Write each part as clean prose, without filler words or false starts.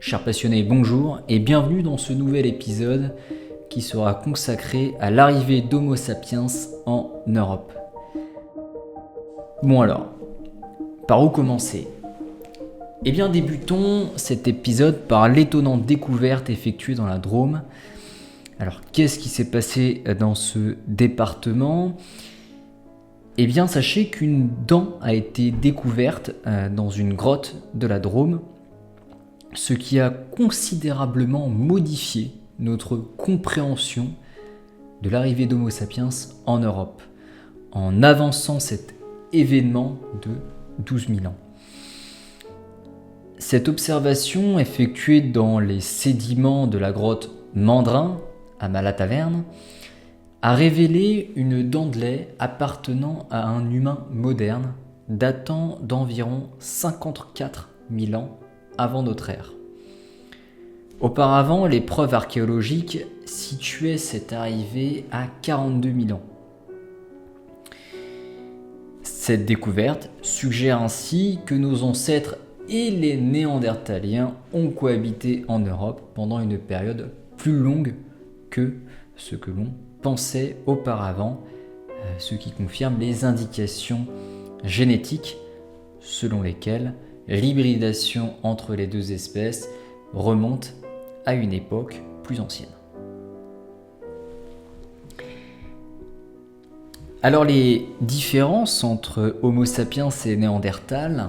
Chers passionnés, bonjour et bienvenue dans ce nouvel épisode qui sera consacré à l'arrivée d'Homo sapiens en Europe. Bon alors, par où commencer ? Eh bien débutons cet épisode par l'étonnante découverte effectuée dans la Drôme. Alors qu'est-ce qui s'est passé dans ce département ? Eh bien sachez qu'une dent a été découverte dans une grotte de la Drôme, ce qui a considérablement modifié notre compréhension de l'arrivée d'Homo sapiens en Europe, en avançant cet événement de 12 000 ans. Cette observation effectuée dans les sédiments de la grotte Mandrin à Malataverne a révélé une dent de lait appartenant à un humain moderne datant d'environ 54 000 ans avant notre ère. Auparavant, les preuves archéologiques situaient cette arrivée à 42 000 ans. Cette découverte suggère ainsi que nos ancêtres et les Néandertaliens ont cohabité en Europe pendant une période plus longue que ce que l'on pensait auparavant, ce qui confirme les indications génétiques selon lesquelles l'hybridation entre les deux espèces remonte à une époque plus ancienne. Alors les différences entre Homo sapiens et Néandertal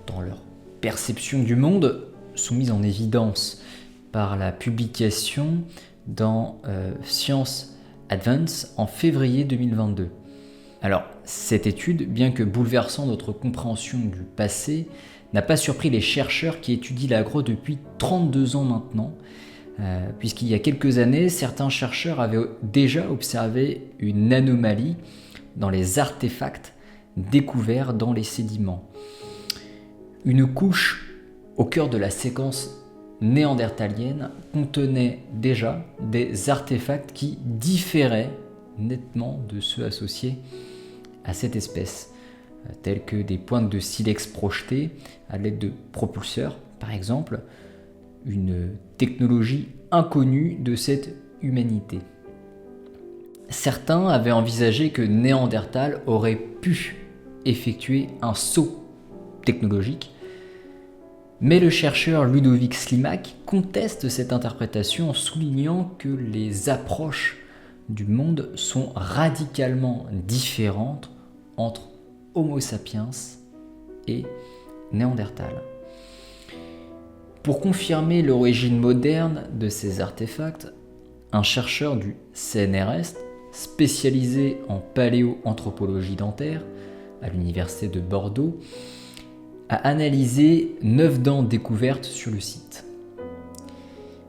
dans leur perception du monde sont mises en évidence par la publication dans Science Advance en février 2022. Alors, cette étude, bien que bouleversant notre compréhension du passé, n'a pas surpris les chercheurs qui étudient l'agro depuis 32 ans maintenant, puisqu'il y a quelques années, certains chercheurs avaient déjà observé une anomalie dans les artefacts découverts dans les sédiments. Une couche au cœur de la séquence néandertalienne contenait déjà des artefacts qui différaient nettement de ceux associés à cette espèce, tels que des pointes de silex projetées à l'aide de propulseurs, par exemple, une technologie inconnue de cette humanité. Certains avaient envisagé que Néandertal aurait pu effectuer un saut technologique, mais le chercheur Ludovic Slimak conteste cette interprétation en soulignant que les approches du monde sont radicalement différentes entre Homo sapiens et Néandertal. Pour confirmer l'origine moderne de ces artefacts, un chercheur du CNRS, spécialisé en paléoanthropologie dentaire à l'université de Bordeaux, a analysé 9 dents découvertes sur le site.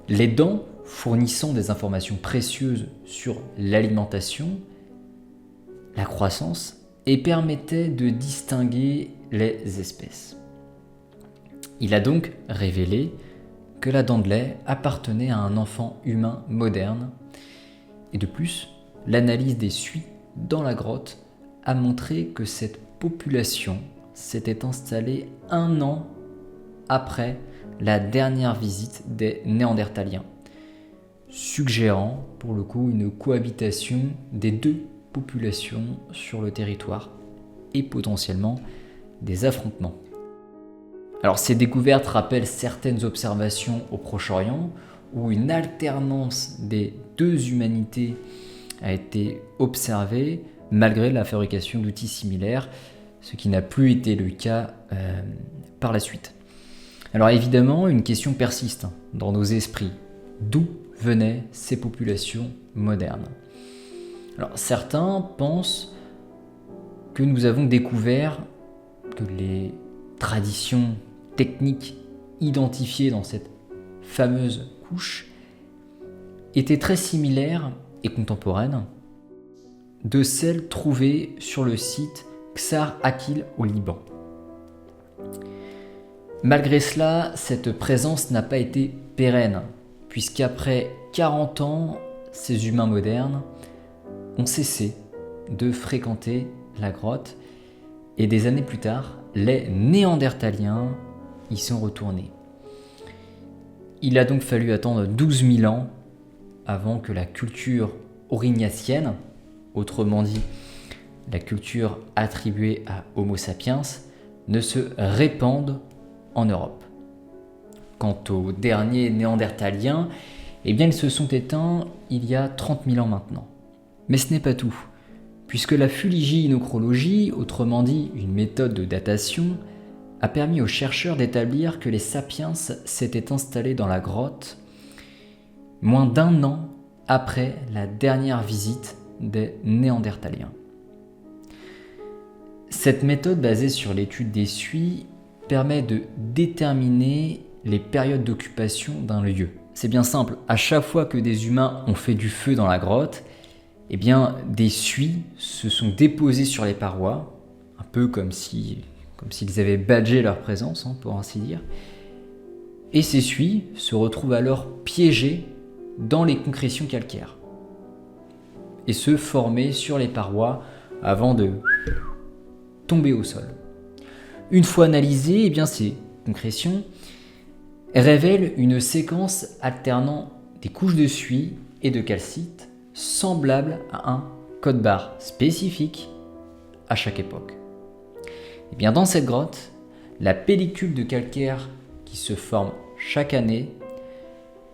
Les dents fournissant des informations précieuses sur l'alimentation, la croissance et permettaient de distinguer les espèces. Il a donc révélé que la dent de lait appartenait à un enfant humain moderne. Et de plus, l'analyse des suies dans la grotte a montré que cette population s'était installée 1 an après la dernière visite des Néandertaliens, suggérant pour le coup une cohabitation des deux populations sur le territoire et potentiellement des affrontements. Alors ces découvertes rappellent certaines observations au Proche-Orient où une alternance des deux humanités a été observée malgré la fabrication d'outils similaires, ce qui n'a plus été le cas par la suite. Alors évidemment, une question persiste dans nos esprits. D'où venaient ces populations modernes ? Alors certains pensent que nous avons découvert que les traditions techniques identifiées dans cette fameuse couche étaient très similaires et contemporaines de celles trouvées sur le site Ksar Akil au Liban. Malgré cela, cette présence n'a pas été pérenne, puisqu'après 40 ans, ces humains modernes ont cessé de fréquenter la grotte et des années plus tard, les Néandertaliens y sont retournés. Il a donc fallu attendre 12 000 ans avant que la culture aurignacienne, autrement dit la culture attribuée à Homo sapiens, ne se répande en Europe. Quant aux derniers néandertaliens, eh bien ils se sont éteints il y a 30 000 ans maintenant. Mais ce n'est pas tout, puisque la fuliginochronologie, autrement dit une méthode de datation, a permis aux chercheurs d'établir que les sapiens s'étaient installés dans la grotte moins d'1 an après la dernière visite des Néandertaliens. Cette méthode basée sur l'étude des suies permet de déterminer les périodes d'occupation d'un lieu. C'est bien simple, à chaque fois que des humains ont fait du feu dans la grotte, eh bien, des suies se sont déposées sur les parois, un peu comme s'ils avaient badgé leur présence, pour ainsi dire. Et ces suies se retrouvent alors piégées dans les concrétions calcaires et se former sur les parois avant de tomber au sol. Une fois analysées, eh bien, ces concrétions révèlent une séquence alternant des couches de suie et de calcite semblable à un code-barre spécifique à chaque époque. Et bien, dans cette grotte, la pellicule de calcaire qui se forme chaque année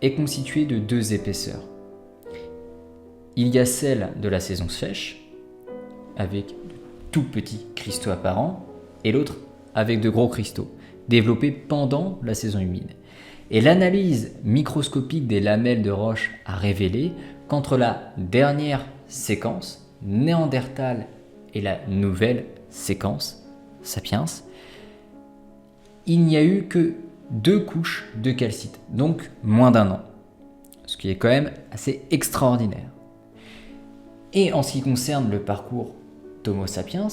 est constituée de 2 épaisseurs. Il y a celle de la saison sèche, avec de tout petits cristaux apparents, et l'autre avec de gros cristaux, développés pendant la saison humide. Et l'analyse microscopique des lamelles de roche a révélé qu'entre la dernière séquence, Néandertal, et la nouvelle séquence, Sapiens, il n'y a eu que 2 couches de calcite, donc moins d'1 an, ce qui est quand même assez extraordinaire. Et en ce qui concerne le parcours d'Homo sapiens,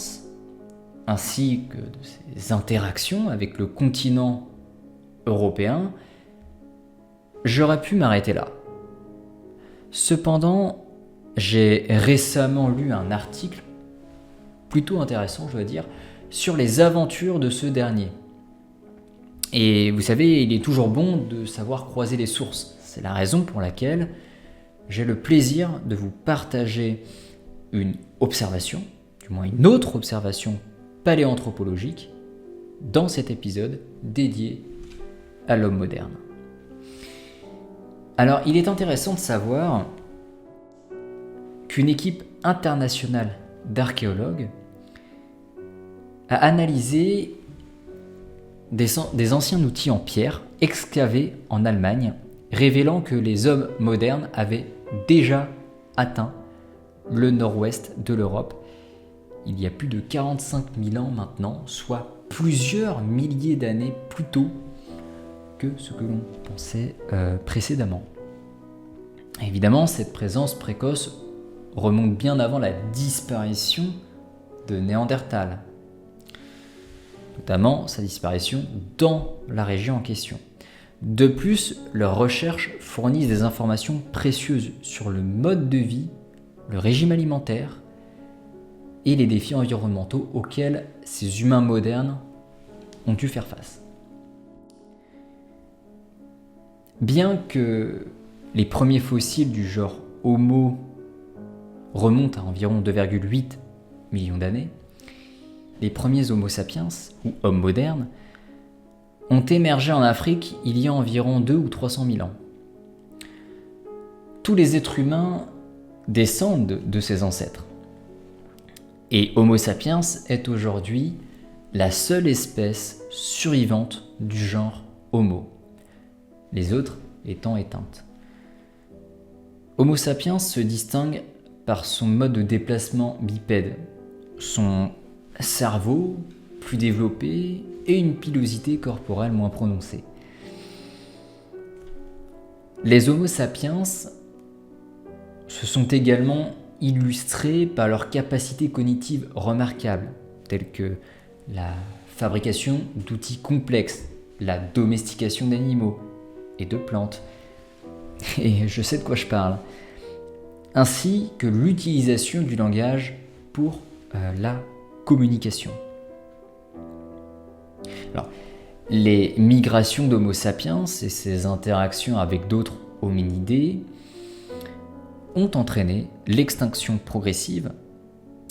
ainsi que de ses interactions avec le continent européen, j'aurais pu m'arrêter là. Cependant, j'ai récemment lu un article plutôt intéressant, je dois dire, sur les aventures de ce dernier. Et vous savez, il est toujours bon de savoir croiser les sources. C'est la raison pour laquelle j'ai le plaisir de vous partager une observation, du moins une autre observation paléanthropologique, dans cet épisode dédié à l'homme moderne. Alors, il est intéressant de savoir qu'une équipe internationale d'archéologues a analysé des anciens outils en pierre excavés en Allemagne, révélant que les hommes modernes avaient déjà atteint le nord-ouest de l'Europe il y a plus de 45 000 ans maintenant, soit plusieurs milliers d'années plus tôt que ce que l'on pensait précédemment. Évidemment, cette présence précoce remonte bien avant la disparition de Néandertal, notamment sa disparition dans la région en question. De plus, leurs recherches fournissent des informations précieuses sur le mode de vie, le régime alimentaire et les défis environnementaux auxquels ces humains modernes ont dû faire face. Bien que les premiers fossiles du genre Homo remontent à environ 2,8 millions d'années, les premiers Homo sapiens, ou hommes modernes, ont émergé en Afrique il y a environ 200 ou 300 000 ans. Tous les êtres humains descendent de ces ancêtres. Et Homo sapiens est aujourd'hui la seule espèce survivante du genre Homo, les autres étant éteintes. Homo sapiens se distingue par son mode de déplacement bipède, son cerveau plus développé et une pilosité corporelle moins prononcée. Les Homo sapiens se sont également illustrés par leurs capacités cognitives remarquables, telles que la fabrication d'outils complexes, la domestication d'animaux et de plantes, et je sais de quoi je parle, ainsi que l'utilisation du langage pour la communication. Alors, Les migrations d'Homo sapiens et ses interactions avec d'autres hominidés ont entraîné l'extinction progressive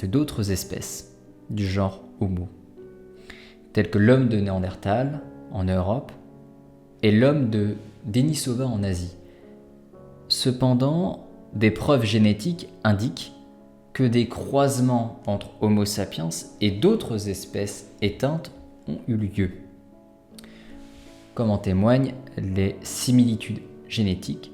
de d'autres espèces du genre Homo, tels que l'homme de Néandertal en Europe et l'homme de Denisova en Asie. Cependant, des preuves génétiques indiquent que des croisements entre Homo sapiens et d'autres espèces éteintes ont eu lieu, comme en témoignent les similitudes génétiques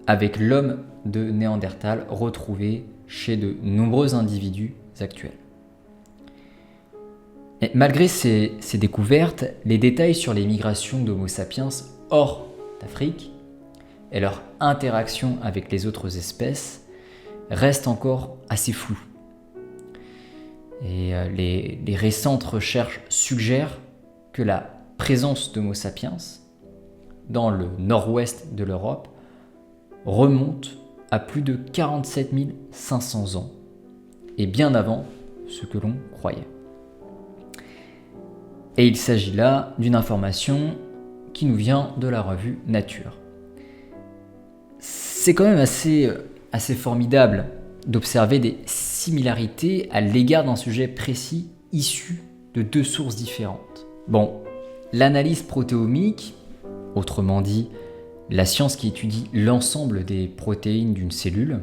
avec l'homme de Néandertal retrouvé chez de nombreux individus actuels. Et malgré ces découvertes, les détails sur les migrations d'Homo sapiens hors d'Afrique et leur interaction avec les autres espèces restent encore assez flous. Et les récentes recherches suggèrent que la présence d'Homo sapiens dans le nord-ouest de l'Europe remonte à plus de 47 500 ans, et bien avant ce que l'on croyait. Et il s'agit là d'une information qui nous vient de la revue Nature. C'est quand même assez formidable d'observer des similarités à l'égard d'un sujet précis issu de deux sources différentes. Bon, l'analyse protéomique, autrement dit, la science qui étudie l'ensemble des protéines d'une cellule,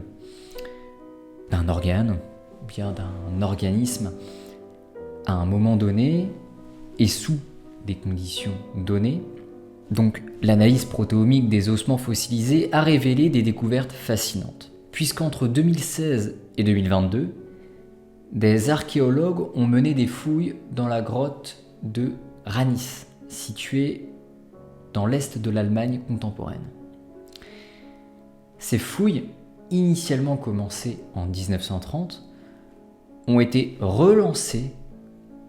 d'un organe, ou bien d'un organisme, à un moment donné, et sous des conditions données. Donc, l'analyse protéomique des ossements fossilisés a révélé des découvertes fascinantes, puisqu'entre 2016 et 2022, des archéologues ont mené des fouilles dans la grotte de Ranis, située dans l'est de l'Allemagne contemporaine. Ces fouilles, initialement commencées en 1930, ont été relancées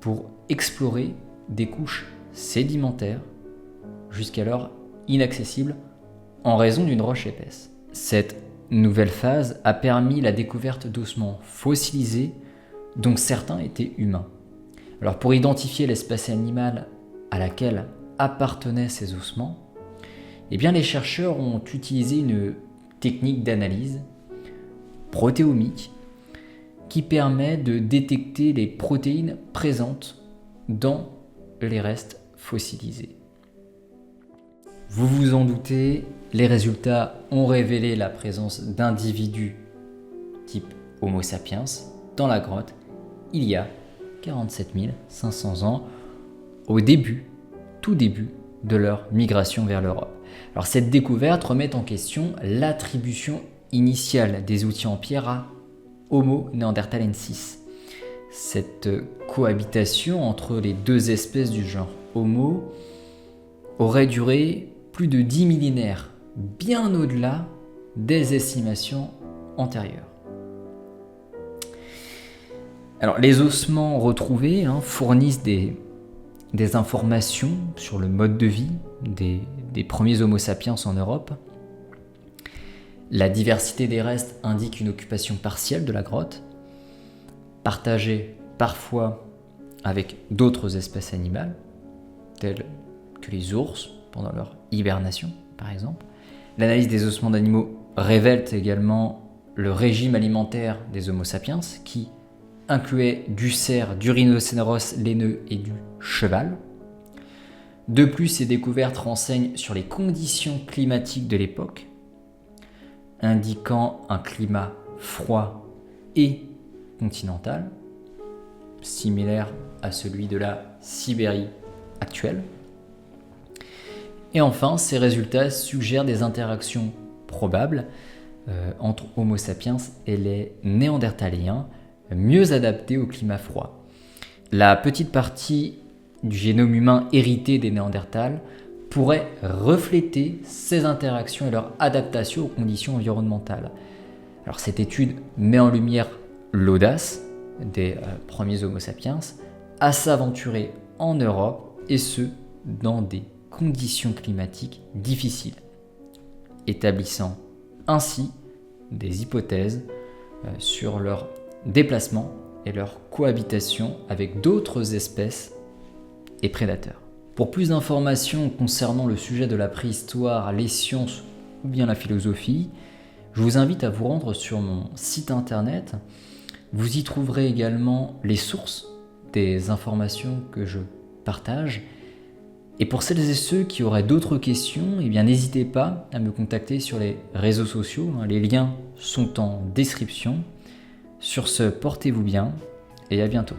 pour explorer des couches sédimentaires jusqu'alors inaccessibles en raison d'une roche épaisse. Cette nouvelle phase a permis la découverte d'ossements fossilisés dont certains étaient humains. Alors pour identifier l'espèce animale à laquelle appartenaient ces ossements, eh bien les chercheurs ont utilisé une technique d'analyse protéomique qui permet de détecter les protéines présentes dans les restes fossilisés. Vous vous en doutez, les résultats ont révélé la présence d'individus type Homo sapiens dans la grotte il y a 47 500 ans, au tout début de leur migration vers l'Europe. Alors cette découverte remet en question l'attribution initiale des outils en pierre à Homo neanderthalensis. Cette cohabitation entre les deux espèces du genre Homo aurait duré plus de 10 millénaires, bien au-delà des estimations antérieures. Alors, les ossements retrouvés fournissent des informations sur le mode de vie des premiers Homo sapiens en Europe. La diversité des restes indique une occupation partielle de la grotte, partagée parfois avec d'autres espèces animales, telles que les ours pendant leur hibernation, par exemple. L'analyse des ossements d'animaux révèle également le régime alimentaire des Homo sapiens, qui incluait du cerf, du rhinocéros laineux et du cheval. De plus, ces découvertes renseignent sur les conditions climatiques de l'époque, indiquant un climat froid et continental, similaire à celui de la Sibérie actuelle. Et enfin, ces résultats suggèrent des interactions probables entre Homo sapiens et les Néandertaliens, mieux adaptés au climat froid. La petite partie du génome humain hérité des Néandertals pourrait refléter ces interactions et leur adaptation aux conditions environnementales. Alors cette étude met en lumière l'audace des premiers Homo sapiens à s'aventurer en Europe, et ce, dans des conditions climatiques difficiles, établissant ainsi des hypothèses sur leur déplacement et leur cohabitation avec d'autres espèces et prédateurs. Pour plus d'informations concernant le sujet de la préhistoire, les sciences ou bien la philosophie, je vous invite à vous rendre sur mon site internet. Vous y trouverez également les sources des informations que je partage. Et pour celles et ceux qui auraient d'autres questions, eh bien n'hésitez pas à me contacter sur les réseaux sociaux. Les liens sont en description. Sur ce, portez-vous bien et à bientôt.